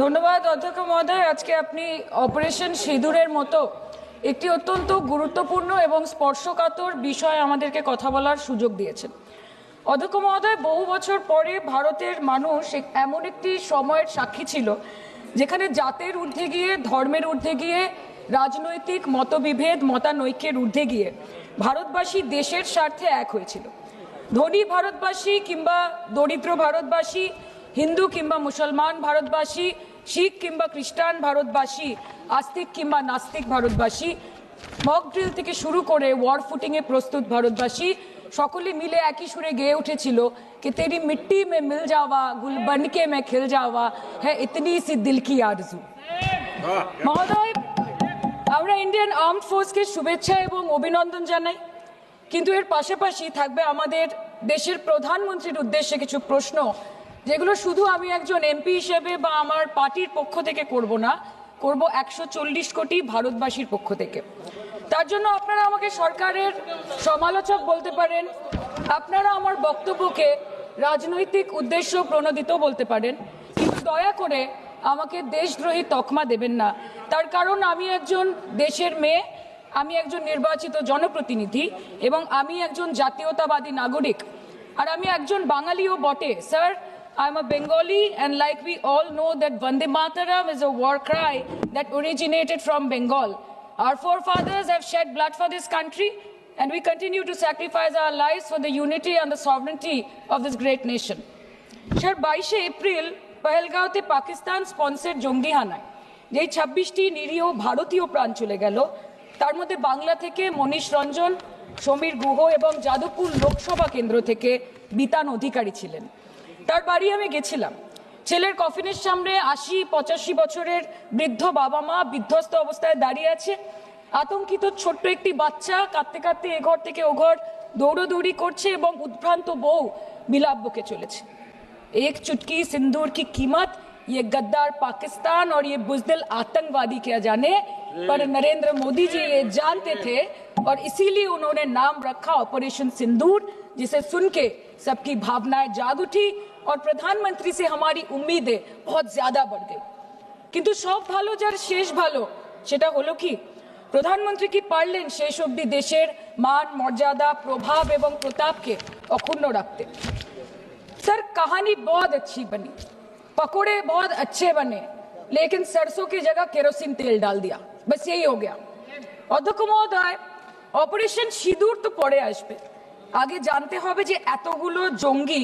ধন্যবাদ অধ্যক্ষ মহোদয়। আজকে আপনি অপারেশন সিঁদুরের মতো একটি অত্যন্ত গুরুত্বপূর্ণ এবং স্পর্শকাতর বিষয় আমাদেরকে কথা বলার সুযোগ দিয়েছেন। অধ্যক্ষ মহোদয়, বহু বছর পরে ভারতের মানুষ এমন একটি সময়ের সাক্ষী ছিল যেখানে জাতের ঊর্ধ্বে গিয়ে, ধর্মের ঊর্ধ্বে গিয়ে, রাজনৈতিক মতবিভেদ, মতানৈক্যের ঊর্ধ্বে গিয়ে ভারতবাসী দেশের স্বার্থে এক হয়েছিল। ধনী ভারতবাসী কিংবা দরিদ্র ভারতবাসী, হিন্দু কিংবা মুসলমান ভারতবাসী, শিখ কিংবা খ্রিস্টান ভারতবাসী, আস্তিক কিংবা নাস্তিক ভারতবাসী, মক ড্রিল থেকে শুরু করে ওয়ার ফুটিংয়ে প্রস্তুত ভারতবাসী সকলে মিলে একই সুরে গেয়ে উঠেছিল कि तेरी मिट्टी में मिल जावा गुल बनके मैं खिल जावा है इतनी सी दिल की आरजू। মহোদয়, আমরা ইন্ডিয়ান আর্মড ফোর্সকে শুভেচ্ছা এবং অভিনন্দন জানাই, কিন্তু এর পাশাপাশি থাকবে আমাদের দেশের প্রধানমন্ত্রীর উদ্দেশ্যে কিছু প্রশ্ন, যেগুলো শুধু আমি একজন এমপি হিসেবে বা আমার পার্টির পক্ষ থেকে করব না, করব 140 কোটি ভারতবাসীর পক্ষ থেকে। তার জন্য আপনারা আমাকে সরকারের সমালোচক বলতে পারেন, আপনারা আমার বক্তব্যকে রাজনৈতিক উদ্দেশ্য প্রণোদিত বলতে পারেন, কিন্তু দয়া করে আমাকে দেশদ্রোহী তকমা দেবেন না। তার কারণ আমি একজন দেশের মেয়ে, আমি একজন নির্বাচিত জনপ্রতিনিধি এবং আমি একজন জাতীয়তাবাদী নাগরিক, আর আমি একজন বাঙালিও বটে। Sir, I am a Bengali, and like we all know that Vande Mataram is a war cry that originated from Bengal. Our forefathers have shed blood for this country, and we continue to sacrifice our lives for the unity and the sovereignty of this great nation. Sir, 22 April পহেলগাঁওতে Pakistan sponsored জঙ্গি হানায় যেই 26টি নিরীহ ভারতীয় প্রাণ চলে গেল, তার মধ্যে বাংলা থেকে মনীষ রঞ্জন, সমীর গুহ এবং যাদবপুর লোকসভা কেন্দ্র থেকে বিতান অধিকারী ছিলেন। তার বাড়ি আমি গেছিলাম। ছেলের কফিনের সামনে 80-85 বছরের বৃদ্ধ বাবা মা বিধ্বস্ত অবস্থায় দাঁড়িয়ে আছে। আতঙ্কিত ছোট্ট একটি বাচ্চা কাঁদতে কাঁদতে এ ঘর থেকে ও ঘর দৌড়দৌড়ি করছে এবং উদ্ভ্রান্ত বউ বিলাপ বকে চলেছে। एक चुटकी सिंदूर की कीमत ये गद्दार पाकिस्तान और ये बुज़दिल आतंकवादी क्या जाने, पर नरेंद्र मोदी जी ये जानते थे और इसीलिए उन्होंने नाम रखा ऑपरेशन सिंदूर, जिसे सुन के सबकी भावनाएं जाग उठी और प्रधानमंत्री से हमारी उम्मीदें बहुत ज्यादा बढ़ गई। किंतु सब भालो जार शेष भालो सेटा हलो कि प्रधानमंत्री की पारलेन शेष अब्दि देशेर मान मर्यादा प्रभाव एवं प्रताप के अक्षुण्ण रखते। सर, कहानी बहुत अच्छी बनी, पकोड़े बहुत अच्छे बने, लेकिन सरसों की जगह केरोसिन तेल डाल दिया, बस यही हो गया। अध्यक्ष महोदय, অপারেশন সিঁদুর তো পরে আসবে, আগে জানতে হবে যে এতগুলো জঙ্গি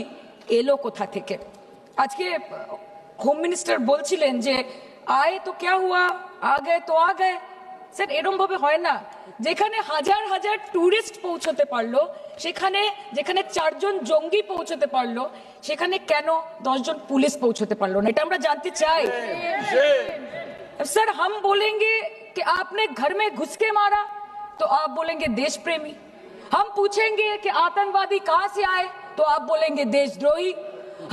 এলো কোথা থেকে। আজকে হোম মিনিস্টার বলছিলেন যে আয়ে তো ক্যা হুয়া, আ গয়ে তো আ গয়ে। স্যার, এরকম ভাবে হয় না। যেখানে হাজার হাজার টুরিস্ট পৌঁছতে পারলো, সেখানে যেখানে 4 জন জঙ্গি পৌঁছতে পারলো, সেখানে কেন 10 জন পুলিশ পৌঁছতে পারলো না? এটা আমরা জানতে চাই। सर, हम बोलेंगे कि आपने घर में घुस के मारा तो आप बोलेंगे देश प्रेमी। हम पूछेंगे कि आतंकवादी कहां से आए तो आप बोलेंगे देशद्रोही।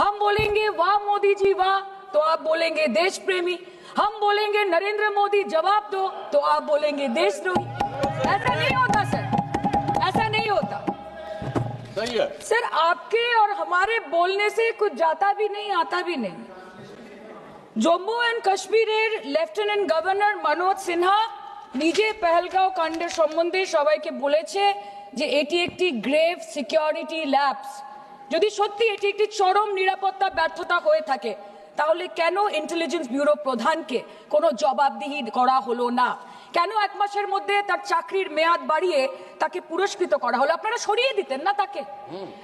हम बोलेंगे वाह मोदी जी वाह तो आप बोलेंगे देश प्रेमी। हम बोलेंगे नरेंद्र मोदी जवाब दो तो आप बोलेंगे देशद्रोही। ऐसा नहीं होता सर, ऐसा नहीं होता। सही है सर, आपके और हमारे बोलने से कुछ जाता भी नहीं आता भी नहीं। জম্মু অ্যান্ড কাশ্মীরের লেফটেন্যান্ট গভর্নর মনোজ সিনহা নিজে পেহেলগাঁও কাণ্ডের সম্বন্ধে সবাইকে বলেছে যে এটি একটি গ্রেভ সিকিউরিটি ল্যাপস। যদি সত্যি এটি একটি চরম নিরাপত্তা ব্যর্থতা হয়ে থাকে, তাহলে কেন ইন্টেলিজেন্স ব্যুরো প্রধানকে কোনো জবাবদিহি করা হলো না? কেন 1 মাসের মধ্যে তার চাকরির মেয়াদ বাড়িয়ে তাকে পুরস্কৃত করা হলো? আপনারা সরিয়ে দিতেন না তাকে?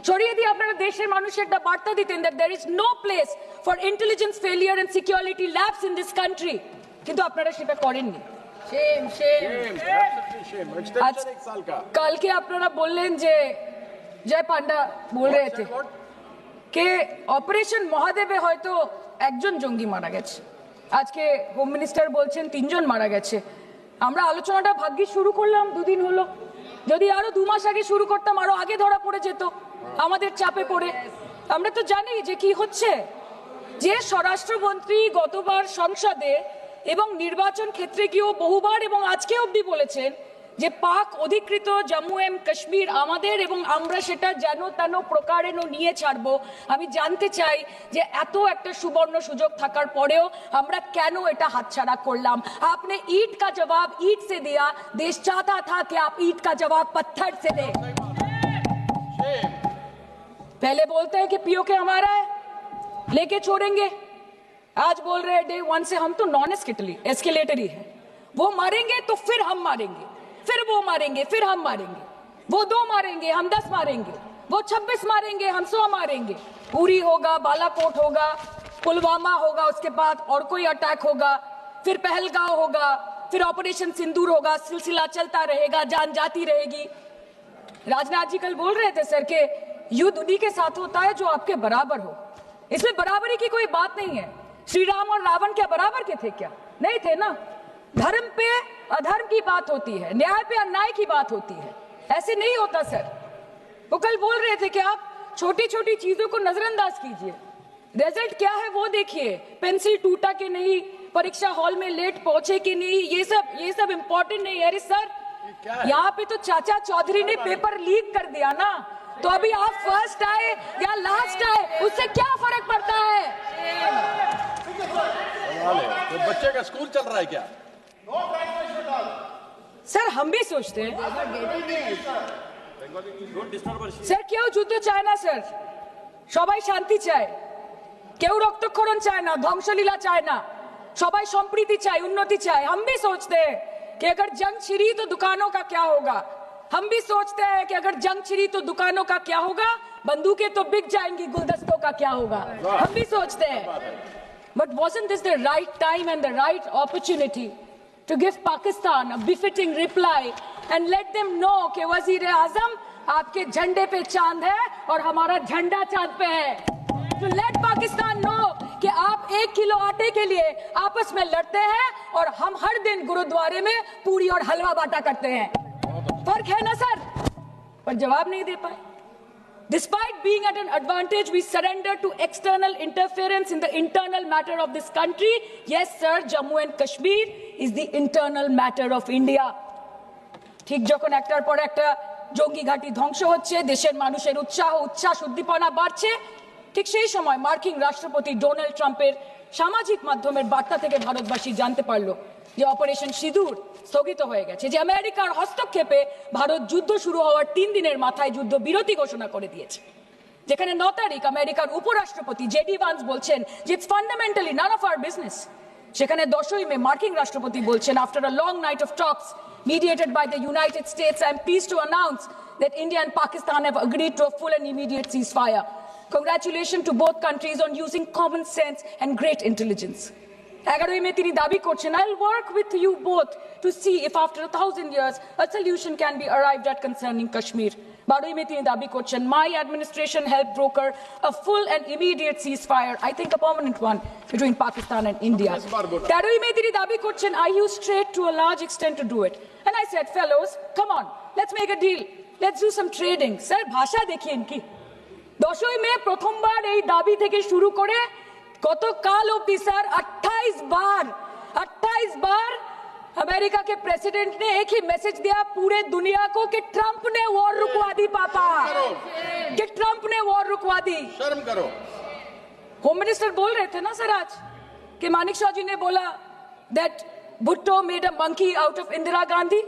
সরিয়ে দিয়ে আপনারা দেশের মানুষের একটা বার্তা দিতেন that there is no place for intelligence failure and security lapse in this country, কিন্তু আপনারা সেটা করেননি। shame absolutely shame extension 1 साल का। কালকে আপনারা বললেন যে জয় পান্ডা বল रहे थे कि অপারেশন মহাদেবে হয়তো 1 জন জঙ্গি মারা গেছে, আজকে হোম মিনিস্টার বলছেন 3 জন মারা গেছে। আমরা আলোচনাটা ভাগ্যে শুরু করলাম 2 দিন হলো, যদি আরো 2 মাস আগে শুরু করতাম আরো আগে ধরা পড়ে যেত আমাদের চাপে পড়ে। আমরা তো জানি যে কি হচ্ছে, যে স্বরাষ্ট্রমন্ত্রী গতবার সংসদে এবং নির্বাচন ক্ষেত্রে গিয়েও বহুবার এবং আজকে অবধি বলেছেন যে পাক অধিকৃত জম্মু এন্ড কাশ্মীর আমাদের এবং আমরা সেটা যেন তেন প্রকারেণ নিয়ে ছাড়বো। আমি জানতে চাই যে এত একটা সুবর্ণ সুযোগ থাকার পরেও আমরা কেন এটা হাতছাড়া করলাম। आपने ईंट का जवाब ईंट से दिया, देश चाहता था कि आप ईंट का जवाब पत्थर से दें। पहले बोलते हैं कि पीओके हमारा है, लेके छोड़ेंगे, आज बोल रहे हैं डे वन से हम तो नॉन एस्केलेटरी है, वो मारेंगे तो फिर हम मारेंगे, फिर वो मारेंगे, फिर हम मारेंगे, वो 2 मारेंगे हम 10 मारेंगे, वो 26 मारेंगे हम 100 मारेंगे। उरी होगा, बालाकोट होगा, पुलवामा होगा, उसके बाद और कोई अटैक होगा, फिर पहलगांव होगा, फिर ऑपरेशन सिंदूर होगा, सिलसिला चलता रहेगा, जान जाती रहेगी। राजनाथ जी कल बोल रहे थे सर के युद्ध उन्हीं के साथ होता है जो आपके बराबर हो। इसमें बराबरी की कोई बात नहीं है। श्री राम और रावण क्या बराबर के थे क्या? नहीं थे ना। धर्म पे अधर्म की बात होती है, न्याय पे अन्याय की बात होती है, ऐसे नहीं होता सर। वो कल बोल रहे थे कि आप छोटी छोटी चीजों को नजरअंदाज कीजिए, रिजल्ट क्या है वो देखिए, पेंसिल टूटा कि नहीं, परीक्षा हॉल में लेट पहुंचे कि नहीं, ये सब इम्पोर्टेंट नहीं है। अरे सर यहाँ पे तो चाचा चौधरी ने पेपर लीक कर दिया ना, तो अभी आप फर्स्ट आए या लास्ट आए उससे क्या फर्क पड़ता है? तो बच्चे का स्कूल चल रहा है क्या? सर हम भी सोचते हैं স্যার কেউ যুদ্ধ চায় না স্যার, সবাই শান্তি চায়, কেউ রক্তক্ষরণ চায় না, ধ্বংসলীলা চায় না, সবাই সম্প্রীতি চায়, উন্নতি চায়। हम भी सोचते हैं कि अगर जंग छिड़ी तो दुकानों का क्या होगा, हम भी सोचते हैं कि अगर जंग छिड़ी तो दुकानों का क्या होगा, बंदूकें तो बिक जाएंगी, गुलदस्तों का क्या होगा, हम भी सोचते हैं। But wasn't this the right time and the right opportunity to give Pakistan a befitting reply and let them know कि वजीर आजम आपके झंडे पे चांद है और हमारा झंडा चांद पे है। To let Pakistan know कि आप 1 किलो आटे के लिए आपस में लड़ते हैं और हम हर दिन गुरुद्वारे में पूरी और हलवा बांटा करते हैं। फर्क है ना सर? पर जवाब नहीं दे पाए। Despite being at an advantage, we surrender to external interference in the internal matter of this country. Yes, sir, Jammu and Kashmir is the internal matter of India. ঠিক যখন একটার পর একটা জঙ্গি ঘাঁটি ধ্বংস হচ্ছে, দেশের মানুষের উচ্ছ্বাস উদ্দীপনা বাড়ছে, ঠিক সেই সময় মার্কিন রাষ্ট্রপতি ডোনাল্ড ট্রাম্পের সামাজিক মাধ্যমের বার্তা থেকে ভারতবাসী জানতে পারলো যে অপারেশন সিঁদুর স্থগিত হয়ে গেছে, যে আমেরিকার হস্তক্ষেপে ভারত যুদ্ধ শুরু হওয়ার 3 দিনের মাথায় যুদ্ধ বিরতি ঘোষণা করে দিয়েছে। যেখানে 9 তারিখ আমেরিকার উপরাষ্ট্রপতি জেডি ভান্স বলছেন যে it's fundamentally none of our business. সেখানে 10ই মে মার্কিন রাষ্ট্রপতি বলছেন after a long night of talks mediated by the United States, I am pleased to announce that India and Pakistan have agreed to a full and immediate ceasefire. Congratulations to both countries on using common sense and great intelligence. 11ই মে তিনি দাবি করছেন I'll work with you both to see if after 1000 years a solution can be arrived at concerning Kashmir. 12ই মে তিনি দাবি করছেন my administration helped broker a full and immediate ceasefire, I think a permanent one, between Pakistan and India. 13ই মে তিনি দাবি করছেন I used trade to a large extent to do it. And I said, fellows, come on, let's make a deal. Let's do some trading. Sir, ভাষা দেখিয়ে কি 10ই মে প্রথমবার এই দাবি থেকে শুরু করে গতকাল অবধি স্যার 28 बार अमेरिका के प्रेसिडेंट ने एक ही मैसेज दिया पूरे दुनिया को कि ट्रंप ने वॉर रुकवा दी पापा, कि ट्रंप ने वॉर रुकवा दी। शर्म करो। होम मिनिस्टर बोल रहे थे ना सर आज कि मानिक शाह जी ने बोला that Bhutto made a monkey out of Indira Gandhi.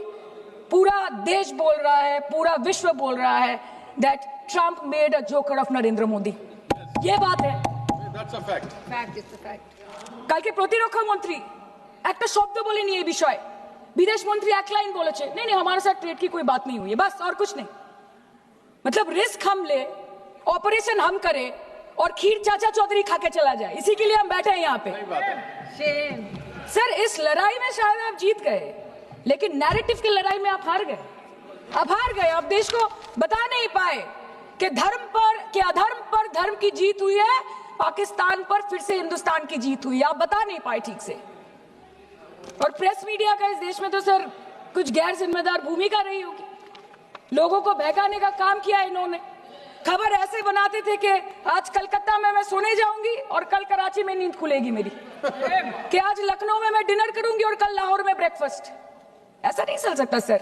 पूरा देश बोल रहा है, पूरा विश्व बोल रहा है that Trump made a joker of Narendra Modi. ये बात है, That's a fact. Fact is the fact. কালকে প্রতিরক্ষা মন্ত্রী একটা শব্দ বলেনি এই বিষয়ে, विदेश मंत्री एक लाइन बोले नहीं नहीं हमारे साथ ट्रेड की कोई बात नहीं हुई है, बस और कुछ नहीं। मतलब रिस्क हम ले, ऑपरेशन हम करें और खीर चाचा चौधरी खा के चला जाए, इसी के लिए हम बैठे हैं यहाँ पे। Shame. सर इस लड़ाई में शायद आप जीत गए, लेकिन नैरेटिव की लड़ाई में आप हार गए। आप देश को बता नहीं पाए कि धर्म पर कि अधर्म पर धर्म की जीत हुई है, पाकिस्तान पर फिर से हिंदुस्तान की जीत हुई है, आप बता नहीं पाए ठीक से। और प्रेस मीडिया का इस देश में तो सर कुछ गैर जिम्मेदार भूमिका रही होगी, लोगों को बहकाने का काम किया इन्होंने। खबर ऐसे बनाते थे कि आज कलकत्ता में मैं सोने जाऊंगी और कल कराची में नींद खुलेगी मेरी, कि आज लखनऊ में मैं डिनर करूंगी और कल लाहौर में ब्रेकफास्ट। ऐसा नहीं चल सकता सर।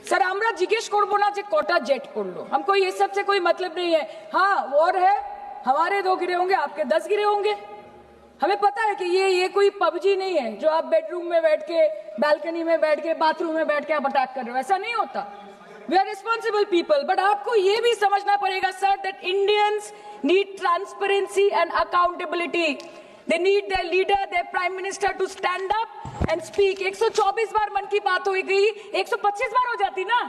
सर আমরা জিজ্ঞেস করব না যে কটা জেট পড়লো, हमको ये सब से कोई मतलब नहीं है। हाँ वॉर है, हमारे 2 गिरे होंगे, आपके 10 गिरे होंगे। हमें पता है कि ये कोई पबजी नहीं है जो आप बेडरूम में बैठ के, बालकनी में बैठ के, बाथरूम में बैठ के आप अटैक कर रहे हो, ऐसा नहीं होता। We are responsible people, but आपको ये भी समझना पड़ेगा sir that Indians need transparency and accountability. They need their leader, their prime minister to stand up and speak. 124 बार मन की बात हो गई, 125 बार हो जाती ना,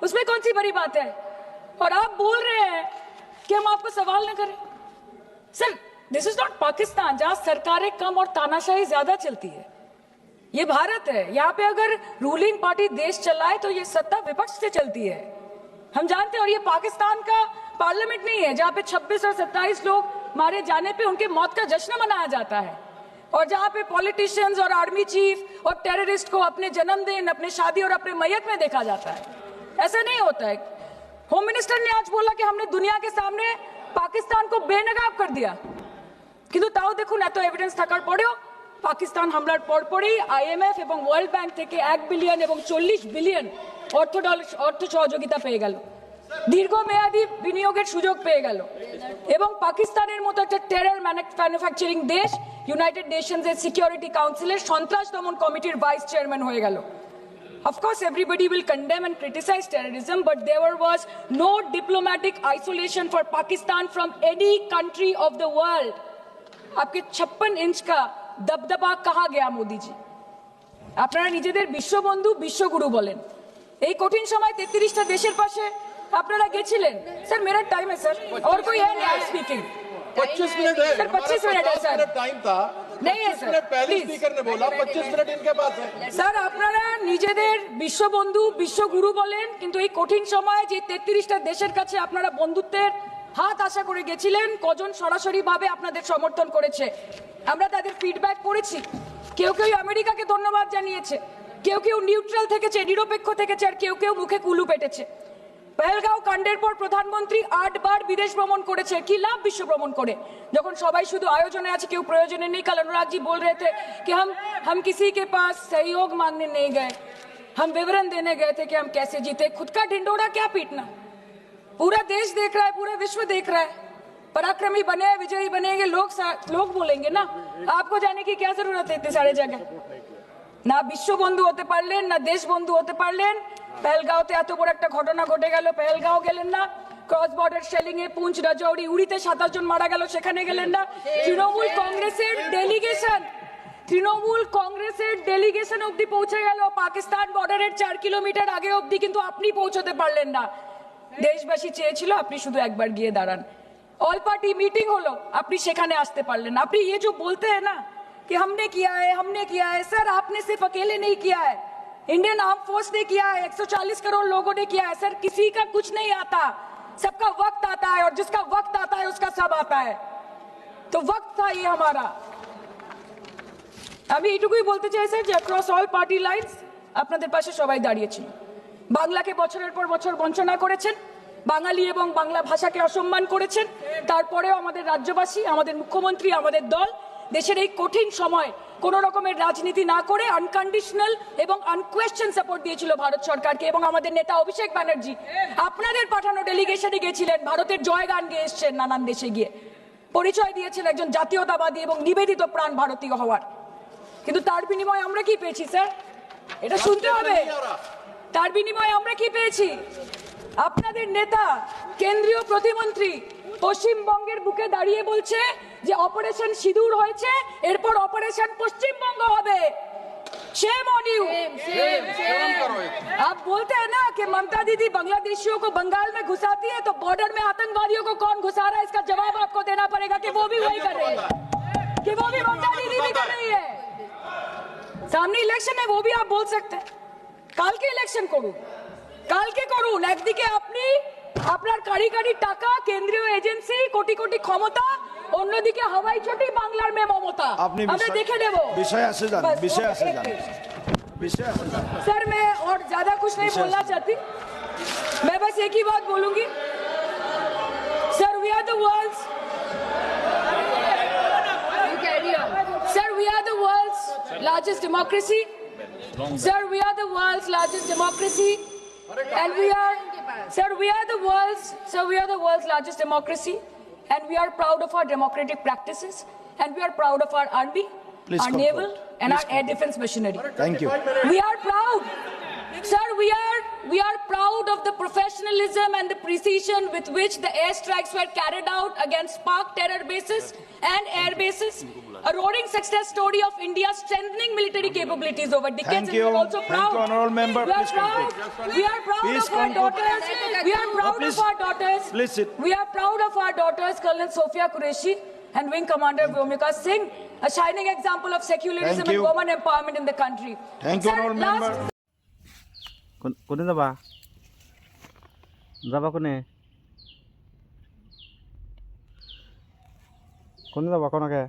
उसमें कौन सी बड़ी बात है। और आप बोल रहे हैं कि हम आपको सवाल न करें। Sir this is not Pakistan जहां सरकारें कम और तानाशाही ज्यादा चलती है। ये भारत है, यहाँ पे अगर रूलिंग पार्टी देश चलाए तो ये सत्ता विपक्ष से चलती है, हम जानते हैं। और ये पाकिस्तान का पार्लियामेंट नहीं है जहाँ पे 26 और 27 लोग मारे जाने पे उनके मौत का जश्न मनाया जाता है, और जहाँ पे पॉलिटिशियंस और आर्मी चीफ और टेररिस्ट को अपने जन्मदिन, अपने शादी और अपने मैयत में देखा जाता है। ऐसा नहीं होता है। होम मिनिस्टर ने आज बोला कि हमने दुनिया के सामने पाकिस्तान को बेनकाब कर दिया, কিন্তু তাও দেখুন এত এভিডেন্স থাকার পরেও পাকিস্তান হামলার পরপরই আইএমএফ এবং ওয়ার্ল্ড ব্যাংক থেকে 1 বিলিয়ন এবং 40 বিলিয়ন অর্থ সহযোগিতা পেয়ে গেল, দীর্ঘমেয়াদী বিনিয়োগের সুযোগ পেয়ে গেল, এবং পাকিস্তানের মতো একটা টেরর ম্যানুফ্যাকচারিং দেশ ইউনাইটেড নেশনস এর সিকিউরিটি কাউন্সিলের সন্ত্রাস দমন কমিটির ভাইস চেয়ারম্যান হয়ে গেল। Of course, everybody will condemn and criticize terrorism, but there was no diplomatic isolation for Pakistan from any country of the world. आपके 56 इंच का दबदबा कहाँ गया मोदी जी? আপনারা নিজেদের বিশ্ববন্ধু বিশ্বগুরু বলেন, এই কঠিন সময় 33টা দেশের পাশে আপনারা গেছিলেন। স্যার मेरा टाइम है सर, और कोई है नहीं स्पीकिंग। 25 मिनट है सर 25 मिनट है सर, टाइम था नहीं है सर, पहले प्लीज। स्पीकर ने बोला 25 मिनट इनके पास है। স্যার আপনারা নিজেদের বিশ্ববন্ধু বিশ্বগুরু বলেন, কিন্তু এই কঠিন সময় যে 33টা দেশের কাছে আপনারা বন্ধুত্বের হাত আশা করে গেছিলেন, কজন সরাসরি ভাবে আপনাদের সমর্থন করেছে আমরা তাদের ফিডব্যাক পড়েছি। কেউ কেউ আমেরিকাকে ধন্যবাদ জানিয়েছে, কেউ কেউ নিউট্রাল থেকেছে, নিরপেক্ষ থেকেছে, আর কেউ কেউ মুখে কুলু পেটেছে। পহেলগাঁও কাণ্ডের পর প্রধানমন্ত্রী 8 বার বিদেশ ভ্রমণ করেছে, কি লাভ বিশ্ব ভ্রমণ করে যখন সবাই শুধু আয়োজনে আছে, কেউ প্রয়োজনে নেই। कल अनुराग जी बोल रहे थे कि हम किसी के पास सहयोग मांगने नहीं गए, हम विवरण देने गए थे कि हम कैसे जीते। खुद का ढिंडोरा क्या पीटना, पूरा देश देख रहा है, पूरा विश्व देख रहा है। पराक्रमी बने, विजयी बनेंगे लोग बोलेंगे ना, आपको जाने की क्या जरूरत है इतने सारे जगह। না বিশ্ববন্ধু হতে পারলেন, না দেশ বন্ধু হতে পারলেন। পেহেলগাঁওতে এত বড় একটা ঘটনা ঘটে গেল, পেহেলগাঁও গেলেন না। ক্রস বর্ডার শেলিং এ পুঞ্চ, রাজৌরি, উড়িতে 27 জন মারা গেল, সেখানে গেলেন না। তৃণমূল কংগ্রেসের ডেলিগেশন অবধি পৌঁছে গেল পাকিস্তান বর্ডারের 4 কিলোমিটার আগে অবধি, কিন্তু আপনি পৌঁছতে পারলেন না। দেশবাসী চেয়েছিল আপনি শুধু একবার গিয়ে দাঁড়ান। অল পার্টি মিটিং হলো, আপনি সেখানে আসতে পারলেন না। আপনি ये जो बोलते हैं ना कि हमने किया है, सर आपने सिर्फ अकेले नहीं किया है, इंडियन आर्म फोर्स ने किया है, 140 करोड़ लोगों ने किया है। सर किसी का कुछ नहीं आता, सबका वक्त आता है, और जिसका वक्त आता है उसका सब आता है। तो वक्त था ये हमारा। আমি এটুকুই বলতে চাই স্যার যে অ্যাক্রস অল পার্টি লাইনস আপনাদের পাশে সবাই দাঁড়িয়েছিল। বাংলাকে বছরের পর বছর বঞ্চনা করেছেন, বাঙালি এবং বাংলা ভাষাকে অসম্মান করেছেন, তারপরেও আমাদের রাজ্যবাসী, আমাদের মুখ্যমন্ত্রী, আমাদের দল দেশের এই কঠিন সময় কোন রকমের রাজনীতি না করে আনকন্ডিশনাল এবং আনকোয়েশ্চন সাপোর্ট দিয়েছিল ভারত সরকারকে। এবং আমাদের নেতা অভিষেক ব্যানার্জি আপনাদের পাঠানো ডেলিগেশনে গেছিলেন, ভারতের জয়গান গেয়ে এসছেন, নানান দেশে গিয়ে পরিচয় দিয়েছেন একজন জাতীয়তাবাদী এবং নিবেদিত প্রাণ ভারতীয় হওয়ার। কিন্তু তার বিনিময়ে আমরা কি পেয়েছি স্যার, এটা শুনতে হবে। তার বিনিময়ে আমরা কি পেয়েছি? আপনাদের নেতা কেন্দ্রীয় প্রতিমন্ত্রী পশ্চিমবঙ্গের বুকে দাঁড়িয়ে বলছে যে অপারেশন সিঁদুর হয়েছে, এরপর অপারেশন পশ্চিমবঙ্গ হবে। Shame on you. आप बोलते हैं ना कि ममता दीदी बांग्लादेशियों को बंगाल में घुसाती है, तो बॉर्डर में आतंकवादियों को कौन घुसा रहा है, इसका जवाब आपको देना पड़ेगा कि वो भी वही कर रही है, कि वो भी ममता दीदी भी कर रही है। सामने इलेक्शन है, वो भी आप बोल सकते हैं। কালকে ইলেকশন করুন, কালকে করুন। একদিকে আপনি আপনার কারিগরি টাকা, কেন্দ্রীয় এজেন্সি, কোটি কোটি ক্ষমতা, অন্যদিকে হাওয়াই চটি বাংলার মে মমতা। আমরা দেখে নেব। विषय से जान। सर मैं और ज्यादा कुछ नहीं बोलना चाहती, मैं बस एक ही बात बोलूंगी। Sir we are the world's largest democracy. Sir, we are the world's largest democracy. And we are, sir, we are the world's largest democracy, and we are proud of our democratic practices, and we are proud of our army, Please our conclude. naval, and our air defense machinery. Thank you. We are proud, sir, we are proud of the professionalism and the precision with which the airstrikes were carried out against Pak terror bases and air bases. A roaring success story of India's strengthening military capabilities over decades. Thank And you. we are also Thank proud. you, honourable member. We are Please proud. conclude. We are proud Please of our conclude. daughters. We are proud please. of our daughters. Please sit. We are proud of our daughters, Colonel Sophia Qureshi and Wing Commander Vyomika Singh, a shining example of secularism Thank and you. women empowerment in the country. Thank you, Sir, honourable last- member. কোনে যাবা যাবা কোনে যাবা কোনকে